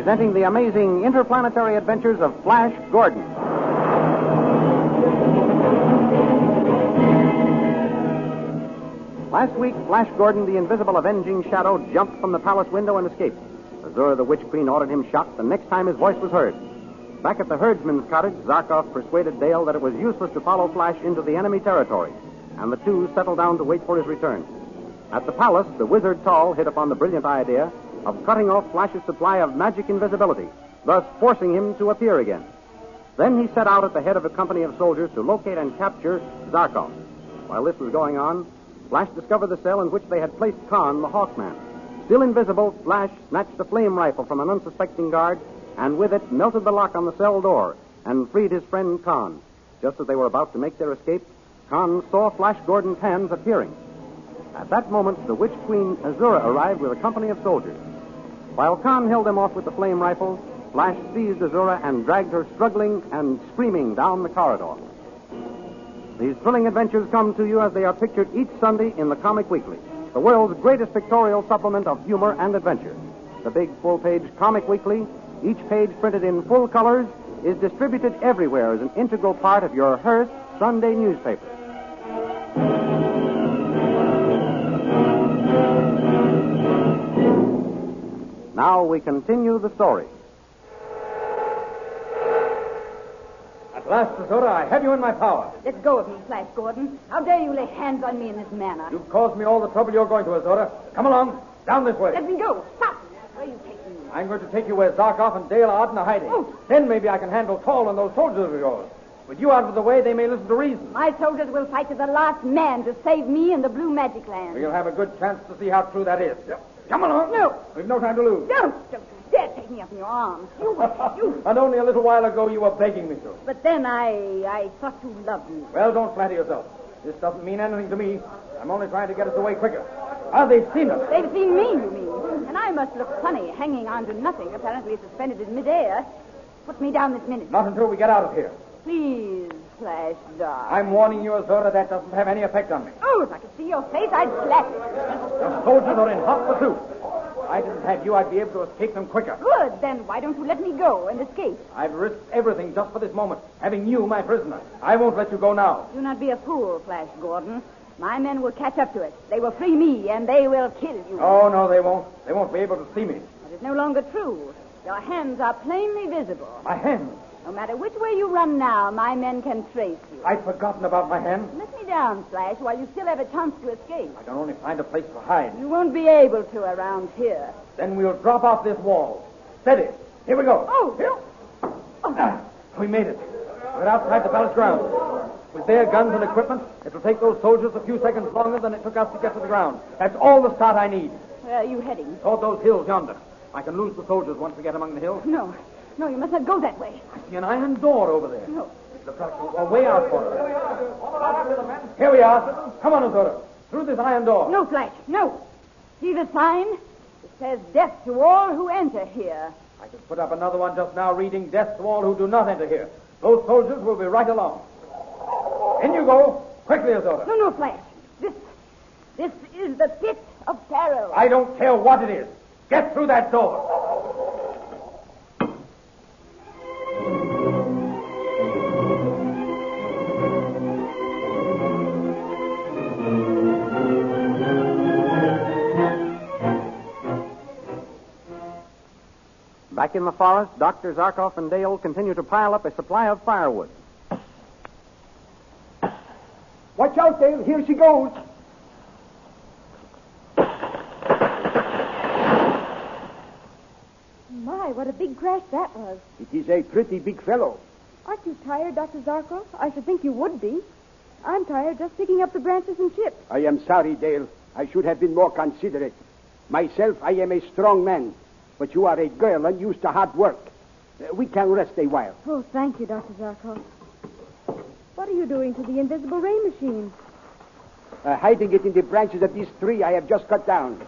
presenting the amazing interplanetary adventures of Flash Gordon. Last week, Flash Gordon, the invisible avenging shadow, jumped from the palace window and escaped. Azura, the witch queen, ordered him shot the next time his voice was heard. Back at the herdsman's cottage, Zarkov persuaded Dale that it was useless to follow Flash into the enemy territory, and the two settled down to wait for his return. At the palace, the wizard Tall hit upon the brilliant idea of cutting off Flash's supply of magic invisibility, thus forcing him to appear again. Then he set out at the head of a company of soldiers to locate and capture Zarkov. While this was going on, Flash discovered the cell in which they had placed Khan, the Hawkman. Still invisible, Flash snatched a flame rifle from an unsuspecting guard and with it melted the lock on the cell door and freed his friend Khan. Just as they were about to make their escape, Khan saw Flash Gordon's hands appearing. At that moment, the witch queen Azura arrived with a company of soldiers. While Khan held them off with the flame rifle, Flash seized Azura and dragged her struggling and screaming down the corridor. These thrilling adventures come to you as they are pictured each Sunday in the Comic Weekly, the world's greatest pictorial supplement of humor and adventure. The big full-page Comic Weekly, each page printed in full colors, is distributed everywhere as an integral part of your Hearst Sunday newspaper. Now we continue the story. At last, Azura, I have you in my power. Let go of me, Flash Gordon. How dare you lay hands on me in this manner? You've caused me all the trouble you're going to, Azura. Come along. Down this way. Let me go. Stop. Where are you taking me? I'm going to take you where Zarkov and Dale Arden are hiding. Oh. Then maybe I can handle Tall and those soldiers of yours. With you out of the way, they may listen to reason. My soldiers will fight to the last man to save me in the Blue Magic Land. We'll have a good chance to see how true that is. Come along. No. We've no time to lose. Don't you dare take me up in your arms. You. And only a little while ago you were begging me to. But then I thought you loved me. Well, don't flatter yourself. This doesn't mean anything to me. I'm only trying to get us away quicker. Ah, they've seen us. They've seen me, you mean? And I must look funny, hanging on to nothing, apparently suspended in midair. Put me down this minute. Not until we get out of here. Please, Flash, darling. I'm warning you, Azura, that doesn't have any effect on me. Oh, if I could see your face, I'd slap it. The soldiers are in hot pursuit. If I didn't have you, I'd be able to escape them quicker. Good. Then why don't you let me go and escape? I've risked everything just for this moment, having you my prisoner. I won't let you go now. Do not be a fool, Flash Gordon. My men will catch up to it. They will free me, and they will kill you. Oh, no, they won't. They won't be able to see me. That is no longer true. Your hands are plainly visible. My hands? No matter which way you run now, my men can trace you. I'd forgotten about my hands. Let me down, Flash, while you still have a chance to escape. I can only find a place to hide. You won't be able to around here. Then we'll drop off this wall. Steady. Here we go. Oh! Here. We made it. We're outside the palace grounds. With their guns and equipment, it'll take those soldiers a few seconds longer than it took us to get to the ground. That's all the start I need. Where are you heading? Toward those hills yonder. I can lose the soldiers once we get among the hills. No, you must not go that way. I see an iron door over there. No. The trucks are way out for us. Here we are. Come on, Azura. Through this iron door. No, Flash, no. See the sign? It says death to all who enter here. I could put up another one just now reading death to all who do not enter here. Those soldiers will be right along. In you go. Quickly, Azura. No, Flash. This is the pit of peril. I don't care what it is. Get through that door. Back in the forest, Dr. Zarkoff and Dale continue to pile up a supply of firewood. Watch out, Dale. Here she goes. My, what a big crash that was. It is a pretty big fellow. Aren't you tired, Dr. Zarkov? I should think you would be. I'm tired just picking up the branches and chips. I am sorry, Dale. I should have been more considerate. Myself, I am a strong man. But you are a girl unused to hard work. We can rest a while. Oh, thank you, Dr. Zarkov. What are you doing to the invisible ray machine? Hiding it in the branches of this tree I have just cut down.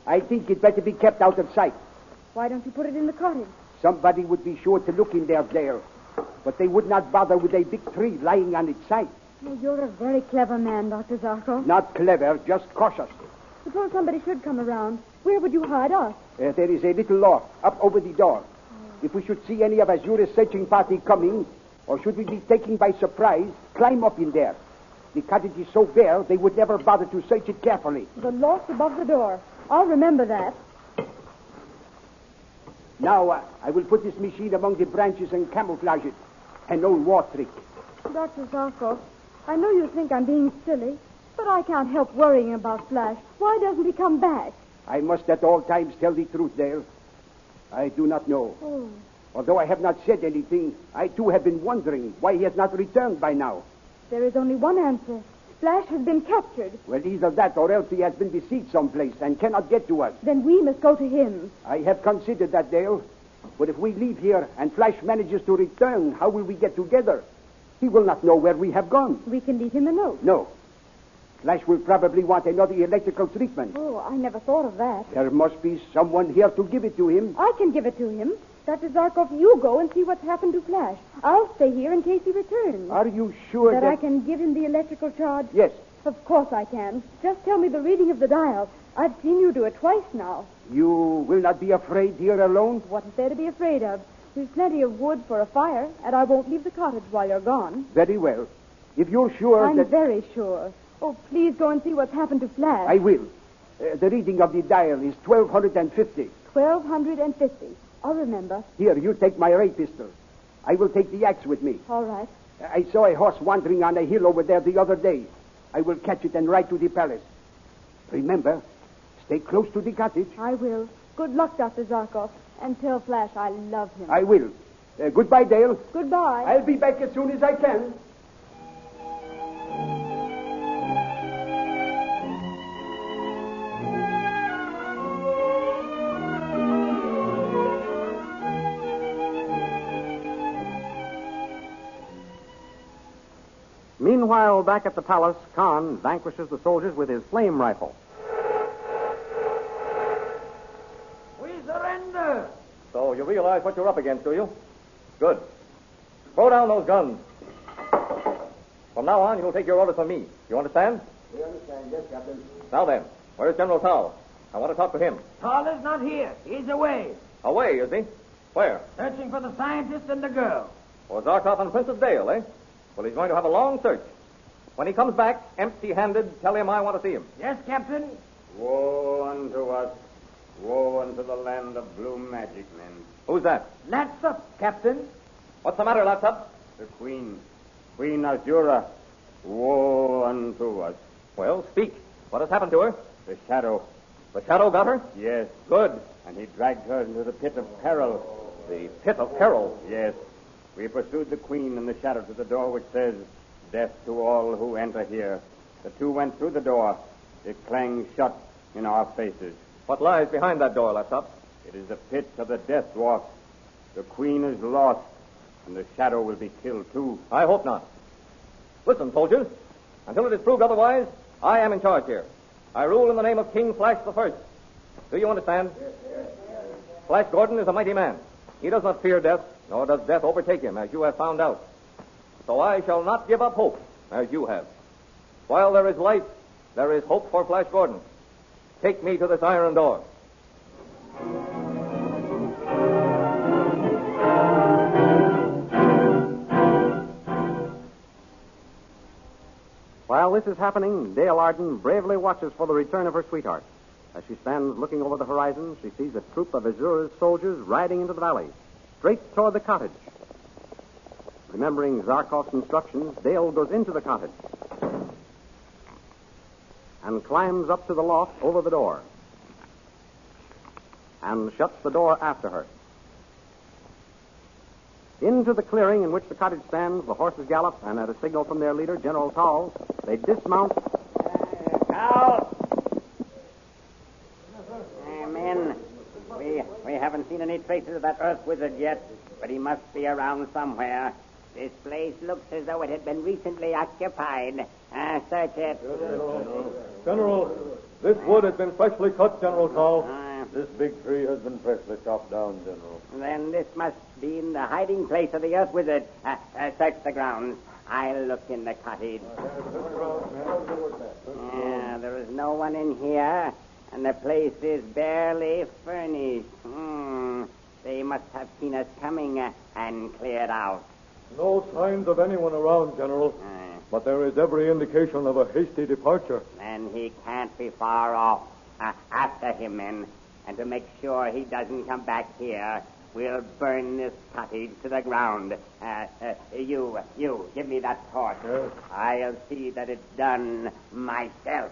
I think it better be kept out of sight. Why don't you put it in the cottage? Somebody would be sure to look in there, Dale. But they would not bother with a big tree lying on its side. Oh, you're a very clever man, Dr. Zarkov. Not clever, just cautious. Suppose somebody should come around. Where would you hide us? There is a little loft up over the door. If we should see any of Azura's searching party coming, or should we be taken by surprise, climb up in there. The cottage is so bare, they would never bother to search it carefully. The lock above the door. I'll remember that. Now, I will put this machine among the branches and camouflage it. An old war trick. Dr. Zarkov, I know you think I'm being silly, but I can't help worrying about Flash. Why doesn't he come back? I must at all times tell the truth, Dale. I do not know. Oh. Although I have not said anything, I too have been wondering why he has not returned by now. There is only one answer. Flash has been captured. Well, either that or else he has been besieged someplace and cannot get to us. Then we must go to him. I have considered that, Dale. But if we leave here and Flash manages to return, how will we get together? He will not know where we have gone. We can leave him a note. No. Flash will probably want another electrical treatment. Oh, I never thought of that. There must be someone here to give it to him. I can give it to him. Dr. Zarkov, you go and see what's happened to Flash. I'll stay here in case he returns. Are you sure that I can give him the electrical charge? Yes. Of course I can. Just tell me the reading of the dial. I've seen you do it twice now. You will not be afraid here alone? What is there to be afraid of? There's plenty of wood for a fire, and I won't leave the cottage while you're gone. Very well. If you're sure I'm very sure. Oh, please go and see what's happened to Flash. I will. The reading of the dial is 1250. 1250. I'll remember. Here, you take my ray pistol. I will take the axe with me. All right. I saw a horse wandering on a hill over there the other day. I will catch it and ride to the palace. Remember, stay close to the cottage. I will. Good luck, Dr. Zarkov. And tell Flash I love him. I will. Goodbye, Dale. Goodbye. I'll be back as soon as I can. Meanwhile, back at the palace, Khan vanquishes the soldiers with his flame rifle. We surrender. So you realize what you're up against, do you? Good. Throw down those guns. From now on, you'll take your orders from me. You understand? We understand, yes, Captain. Now then, where's General Tao? I want to talk to him. Tall is not here. He's away. Away, is he? Where? Searching for the scientist and the girl. For Zarkov and Princess Dale, eh? Well, he's going to have a long search. When he comes back, empty-handed, tell him I want to see him. Yes, Captain. Woe unto us. Woe unto the land of blue magic men. Who's that? That's up, Captain. What's the matter, Laptop? The Queen. Queen Azura. Woe unto us. Well, speak. What has happened to her? The shadow. The shadow got her? Yes. Good. And he dragged her into the pit of peril. The pit of peril? Yes. We pursued the Queen in the shadow to the door which says, "Death to all who enter here." The two went through the door. It clanged shut in our faces. What lies behind that door, Laptop? It is the pit of the death dwarf. The Queen is lost, and the shadow will be killed, too. I hope not. Listen, soldiers. Until it is proved otherwise, I am in charge here. I rule in the name of King Flash the First. Do you understand? Flash Gordon is a mighty man. He does not fear death, nor does death overtake him, as you have found out. So I shall not give up hope, as you have. While there is life, there is hope for Flash Gordon. Take me to this iron door. While this is happening, Dale Arden bravely watches for the return of her sweetheart. As she stands looking over the horizon, she sees a troop of Azura's soldiers riding into the valley, straight toward the cottage. Remembering Zarkov's instructions, Dale goes into the cottage and climbs up to the loft over the door and shuts the door after her. Into the clearing in which the cottage stands, the horses gallop, and at a signal from their leader, General Towles, they dismount. Towles! Men, we haven't seen any traces of that Earth wizard yet, but he must be around somewhere. This place looks as though it had been recently occupied. Search it. General, this wood has been freshly cut, General Towles. This big tree has been freshly chopped down, General. Then this must be in the hiding place of the Earth wizard. Search the grounds. I'll look in the cottage. There is no one in here, and the place is barely furnished. They must have seen us coming and cleared out. No signs of anyone around, General. But there is every indication of a hasty departure. And he can't be far off. After him, men. And to make sure he doesn't come back here, we'll burn this cottage to the ground. You, give me that torch. Yes. I'll see that it's done myself.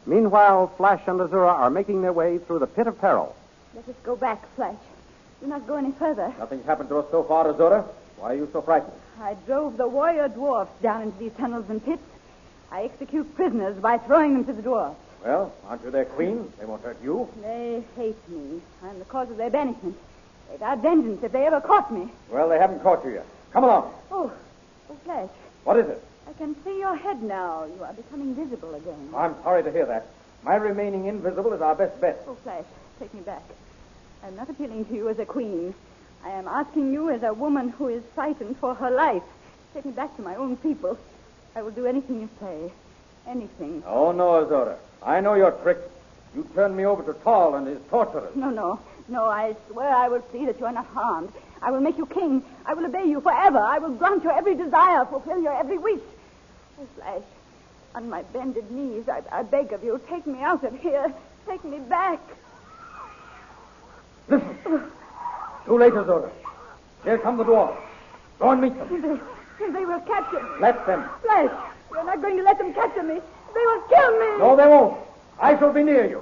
Meanwhile, Flash and Azura are making their way through the pit of peril. Let us go back, Flash. Do not go any further. Nothing's happened to us so far, Azura. Why are you so frightened? I drove the warrior dwarfs down into these tunnels and pits. I execute prisoners by throwing them to the dwarfs. Well, aren't you their queen? They won't hurt you. They hate me. I'm the cause of their banishment. They'd vowed vengeance if they ever caught me. Well, they haven't caught you yet. Come along. Oh, Flash. What is it? I can see your head now. You are becoming visible again. I'm sorry to hear that. My remaining invisible is our best bet. Oh, Flash, take me back. I'm not appealing to you as a queen. I am asking you as a woman who is frightened for her life. Take me back to my own people. I will do anything you say. Anything. Oh, no, Azura. I know your tricks. You turned me over to Tall and his torturers. No, I swear I will see that you are not harmed. I will make you king. I will obey you forever. I will grant your every desire, fulfill your every wish. Oh, Flash, on my bended knees, I beg of you, take me out of here. Take me back. Listen. Too late, Azura. Here come the dwarfs. Go and meet them. They will capture me. Let them. Flash, you're not going to let them capture me. They will kill me. No, they won't. I shall be near you.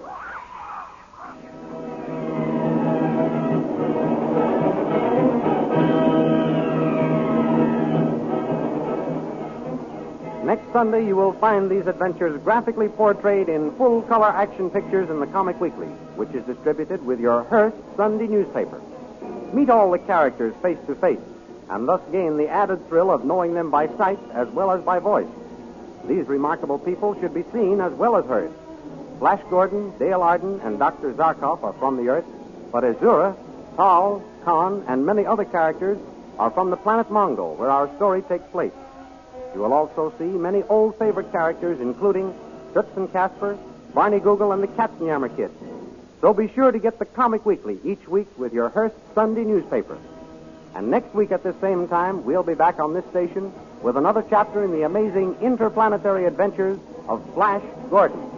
Next Sunday, you will find these adventures graphically portrayed in full-color action pictures in the Comic Weekly, which is distributed with your Hearst Sunday newspaper. Meet all the characters face to face, and thus gain the added thrill of knowing them by sight as well as by voice. These remarkable people should be seen as well as heard. Flash Gordon, Dale Arden, and Dr. Zarkov are from the Earth, but Azura, Tal, Khan, and many other characters are from the planet Mongo, where our story takes place. You will also see many old favorite characters, including Toots and Casper, Barney Google, and the Katzenjammer Kids. So be sure to get the Comic Weekly each week with your Hearst Sunday newspaper. And next week at the same time, we'll be back on this station with another chapter in the amazing interplanetary adventures of Flash Gordon.